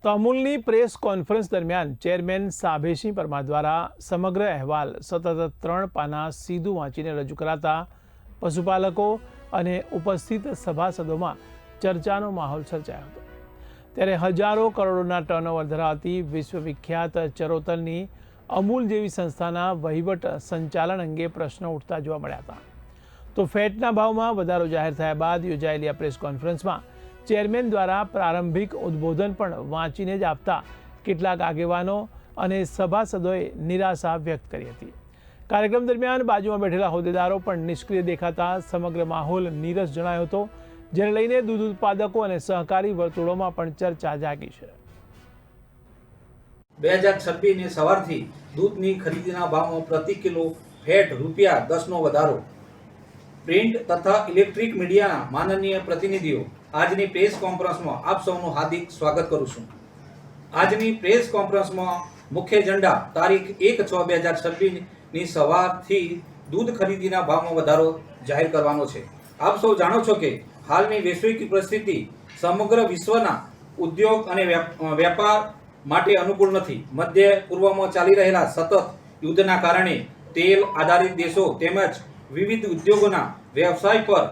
તો અમૂલની press conference દરમિયાન chairman સાભેસિંહ Parmar દ્વારા સમગ્ર અહેવાલ સતત 3 પાના સીધું વાંચીને રજૂ કરાતા પશુપાલકો અને ઉપસ્થિત સભાસદોમાં ચર્ચાનો માહોલ સર્જાયો હતો। ત્યારે હજારો કરોડોના ટર્નઓવર ધરાવતી વિશ્વવિખ્યાત ચરોતરની અમૂલ જેવી સંસ્થાના વહીવટ સંચાલન અંગે પ્રશ્નો ઉઠતા જોવા મળ્યા હતા। તો ફેટના ભાવમાં વધારો જાહેર થયા બાદ યોજાયેલી આ પ્રેસ કોન્ફરન્સમાં ચેરમેન દ્વારા પ્રારંભિક ઉદ્બોધન પણ વાંચીને જ આપતા કેટલાક આગેવાનો અને સભાસદોએ નિરાશા વ્યક્ત કરી હતી। કાર્યક્રમ દરમિયાન બાજુમાં બેઠેલા હોદ્દેદારો પણ નિષ્ક્રિય દેખાતા સમગ્ર માહોલ નીરસ જણાયો હતો, જેને લઈને દૂધ ઉત્પાદકો અને સહકારી વર્તુળોમાં પણ ચર્ચા જાગી છે। 2026ની સવારથી દૂધની ખરીદીના ભાવમાં પ્રતિ કિલો ફેટ ₹10નો વધારો। પ્રિન્ટ તથા ઇલેક્ટ્રિક મીડિયાના માનનીય પ્રતિનિધિઓ, આજની પ્રેસ કોન્ફરન્સમાં આપ સૌનું હાર્દિક સ્વાગત કરું છું। આજની પ્રેસ કોન્ફરન્સમાં મુખ્ય એજન્ડા તારીખ 1/6/2026ની સવારથી દૂધ ખરીદીના ભાવમાં વધારો જાહેર કરવાનો છે। આપ સૌ જાણો છો કે હાલની વૈશ્વિક પરિસ્થિતિ સમગ્ર વિશ્વના ઉદ્યોગ અને વેપાર માટે અનુકૂળ નથી। મધ્ય પૂર્વમાં ચાલી રહેલા સતત યુદ્ધના કારણે તેલ આધારિત દેશો તેમજ વિવિધ ઉદ્યોગોના વ્યવસાય પર